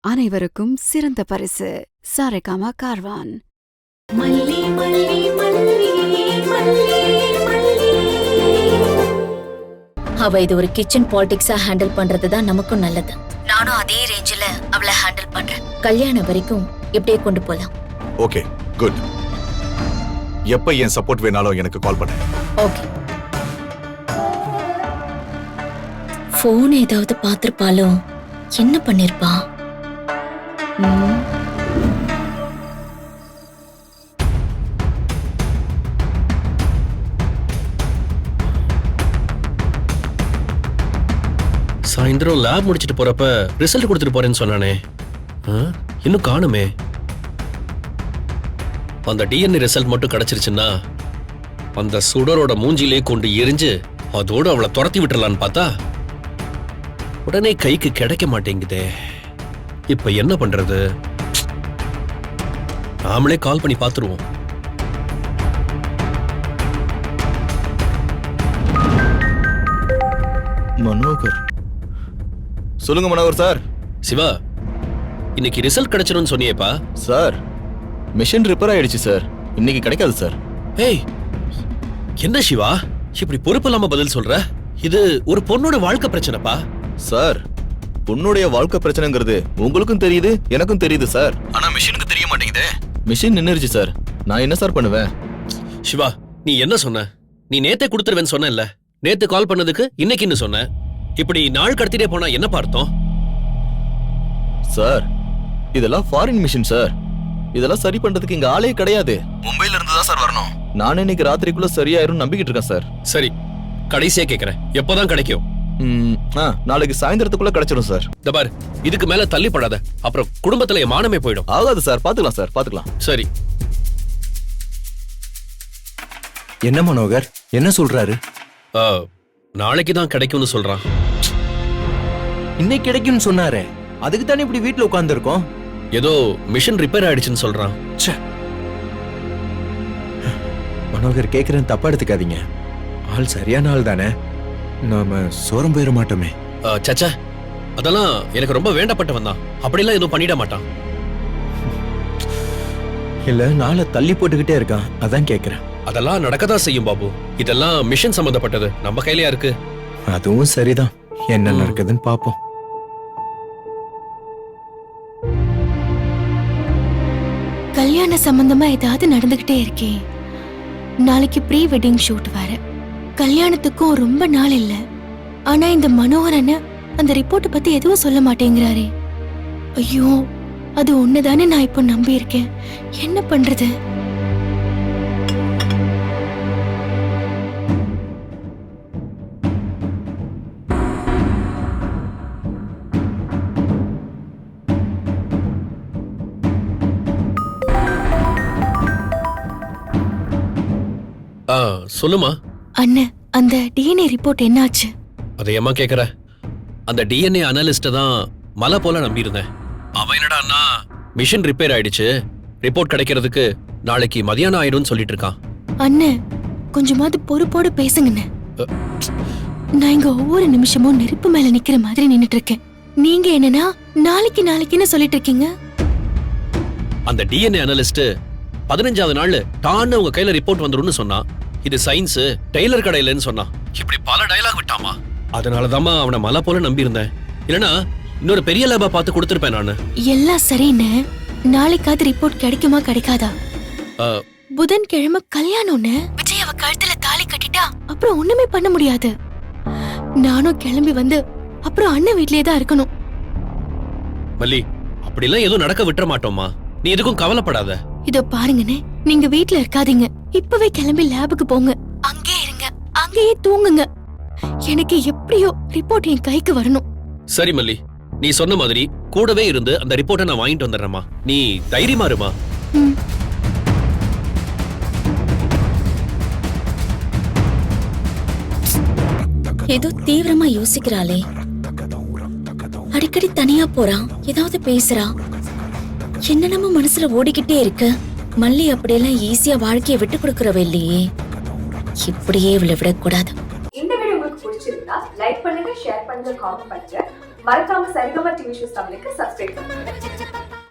அனைவருக்கும் சிறந்த பரிசு சாரேகாமா கார்வான். அவ இது ஒரு கிச்சன் பாலிடிக்ஸா ஹேண்டில் பண்றதுதான் நமக்கும் நல்லது. நானும் அதே ரேஞ்சில அவளை ஹேண்டில் பண்றேன். கல்யாணம் வரைக்கும் இப்படியே கொண்டு போலாம். Okay, good. எப்ப என் சப்போர்ட் வேணாலும் எனக்கு கால் பண்ணு. ஓகே. போன் ஏதாவது பாத்திருப்பாலோ, என்ன பண்ணிருப்பா? சாயந்தரம் லேப் முடிச்சிட்டு போறப்ப ரிசல்ட் கொடுத்துட்டு போறேன்னு சொன்னானே, இன்னும் காணுமே. அந்த டிஎன்ஏ ரிசல்ட் மட்டும் கிடைச்சிருச்சுன்னா அந்த சுடரோட மூஞ்சிலே கொண்டு எரிஞ்சு அதோடு அவளை துரத்தி விட்டுறலான்னு பார்த்தா உடனே கைக்கு கிடைக்க மாட்டேங்குதே. இப்ப என்ன பண்றது? நாமளே கால் பண்ணி பார்த்துருவோம். மனோகர், சொல்லுங்க மனோகர் சார். சிவா, இன்னைக்கு ரிசல்ட் கிடைச்சிரும்னு சொன்னியேப்பா. சார், மிஷின் ரிப்பேர் ஆயிடுச்சு சார், இன்னைக்கு கிடைக்காது சார். ஏய், என்ன சிவா இப்படி பொறுப்பு இல்லாம பதில் சொல்ற? இது ஒரு பொண்ணோட வாழ்க்கை பிரச்சனைப்பா. சார், பொண்ணுடைய வாழ்க்கை பிரச்சனைங்கிறது உங்களுக்கும் தெரியுது, எனக்கும் தெரியுது சார். ஆனா மிஷினுக்கு தெரிய மாட்டேங்குதே. மிஷின் நின்னுருச்சு சார், நான் என்ன சார் பண்ணுவேன்? சிவா, நீ என்ன சொன்ன? நீ நேத்தே கொடுத்துருவேன்னு சொன்ன. நேத்து கால் பண்ணதுக்கு இன்னைக்குன்னு சொன்ன. இப்படி நாள் கடத்திட்டே போனா என்ன பார்த்தோம்? சார், இதெல்லாம் ஃபாரின் மிஷின் சார். இதெல்லாம் சரி பண்றதுக்கு இங்க ஆளே கிடையாது. மும்பைல இருந்து தான் சார் வரணும். நான் இன்னைக்கு ராத்திரிக்குள்ள சரியாயிரும் நம்பிக்கிட்டு இருக்கேன் சார். சரி, கடைசியா கேக்குறேன், எப்போதான் கிடைக்கும்? நாளைக்கு சாயந்தரத்துக்குள்ள கிடைச்சிடும் சார். இந்த பாரு, இதுக்கு மேல தள்ளி படாத, அப்புறம் குடும்பத்துல என் மானமே போயிடும். ஆகாது சார், பாத்துக்கலாம் சார், பாத்துக்கலாம். சரி. என்ன மனோகர், என்ன சொல்றாரு? நாளைக்கு தான் கிடைக்கும்னு சொல்றான். இன்னைக்கு கிடைக்கும்னு சொன்னாரே, அதுக்கு தானே இப்படி வீட்டுல உட்கார்ந்து இருக்கோம். ஏதோ மிஷின் ரிப்பேர் ஆயிடுச்சுன்னு சொல்றான். மனோகர், கேக்குறேன், தப்பா எடுத்துக்காதீங்க. ஆள் சரியான ஆள் தானே, நாம சோரம் போயிட மாட்டோமே. சச்சா, அதெல்லாம் எனக்கு ரொம்ப வேண்டப்பட்டவன் தான். அப்படிலாம் எதுவும் பண்ணிட மாட்டான். இல்ல, நாளை தள்ளி போட்டுக்கிட்டே இருக்கான், அதான் கேக்குறேன். அதெல்லாம் நடக்கதான் செய்யும் பாபு. இதெல்லாம் மிஷன் சம்பந்தப்பட்டது, நம்ம கையிலயா இருக்கு. அதுவும் சரிதான், என்ன நடக்குதுன்னு பாப்போம். கல்யாண சம்பந்தமா ஏதாவது நடந்துகிட்டே இருக்கே. நாளைக்கு ப்ரீ வெட்டிங் ஷூட் வேற. கல்யாணத்துக்கும் ரொம்ப நாள் இல்ல. ஆனா இந்த மனோகரன் அந்த ரிப்போர்ட் பத்தி எதுவும் சொல்ல மாட்டேங்கிறாரே. ஐயோ, அது ஒண்ணுதானே நான் இப்போ நம்பி இருக்கேன். என்ன பண்றது? சொல்லுமா. அண்ணன், அந்த டிஎன்ஏ ரிப்போர்ட் என்னாச்சு? அதையம்மா கேக்குற? அந்த டிஎன்ஏ அனலிஸ்ட தான் மலை போல நம்பி இருந்தேன். அவன் என்னடான்னா மிஷின் ரிப்பேர் ஆயிடுச்சு, ரிப்போர்ட் கிடைக்கிறதுக்கு நாளைக்கு மதியானம் ஆயிடும்னு சொல்லிட்டு இருக்கான். அண்ணன், கொஞ்சமாவது பொறுப்போடு பேசுங்கண்ணே. நான் இங்க ஒவ்வொரு நிமிஷமும் நெருப்பு மேல நிக்கிற மாதிரி நின்னுட்டு இருக்கேன். நீங்க என்னன்னா நாளைக்கு நாளைக்குன்னு சொல்லிட்டு இருக்கீங்க. அந்த டிஎன்ஏ அனலிஸ்ட் 15வது நாள் டான்னு உங்க கையில ரிப்போர்ட் வந்துரும்னு சொன்னான். இது சயின்ஸ், டெய்லர் கடையிலன்னு சொன்னான். இப்படி பல டயலாக் விட்டாமா. அதனாலதாம்மா அவனை மலை போல நம்பி இருந்தேன். இல்லனா இன்னொரு பெரிய லேபா பார்த்து கொடுத்திருப்பேன் நானு. எல்லாம் சரின்னு. நாளைக்காவது ரிப்போர்ட் கிடைக்குமா கிடைக்காதா? புதன்கிழமை கல்யாணம்னு விஜய் அவ கழுத்துல தாலி கட்டிட்டா அப்புறம் ஒண்ணுமே பண்ண முடியாது. நானும் கிளம்பி வந்து அப்புறம் அண்ணன் வீட்லயே தான் இருக்கணும். மல்லி, அப்படிலாம் எதுவும் நடக்க விட்டுற மாட்டோமா, நீ எதுக்கும் கவலைப்படாத. இதோ பாருங்கண்ணே, நீங்க வீட்ல இருக்காதீங்க. இப்பவே கிளம்பி லேபுக்கு போங்க. அங்கே இருங்க, அங்கேயே தூங்குங்க. எனக்கு எப்படியோ ரிப்போர்ட் என் கைக்கு வரணும். சரி மல்லி, நீ சொன்ன மாதிரி கூடவே இருந்து அந்த ரிப்போர்ட்டை நான் வாங்கிட்டு வந்துடுறேம்மா. நீ தைரியமா இருமா. ஏதோ தீவிரமா யோசிக்கிறாளே. அடிக்கடி தனியா போறான், ஏதாவது பேசுறா. என்ன நம்ம மனசுல ஓடிக்கிட்டே இருக்கு. மல்லி அப்படியெல்லாம் ஈஸியா வாழ்க்கையை விட்டு கொடுக்கறவ இல்லையே. இப்படியே இவளை விடக்கூடாது. இந்த வீடியோ உங்களுக்கு பிடிச்சிருந்தா லைக் பண்ணுங்க, ஷேர் பண்ணுங்க, காமெண்ட் பண்ணுங்க. மறக்காம சரிகமா டிவி ஷோஸ் தமிழுக்கு சப்ஸ்கிரைப் பண்ணுங்க.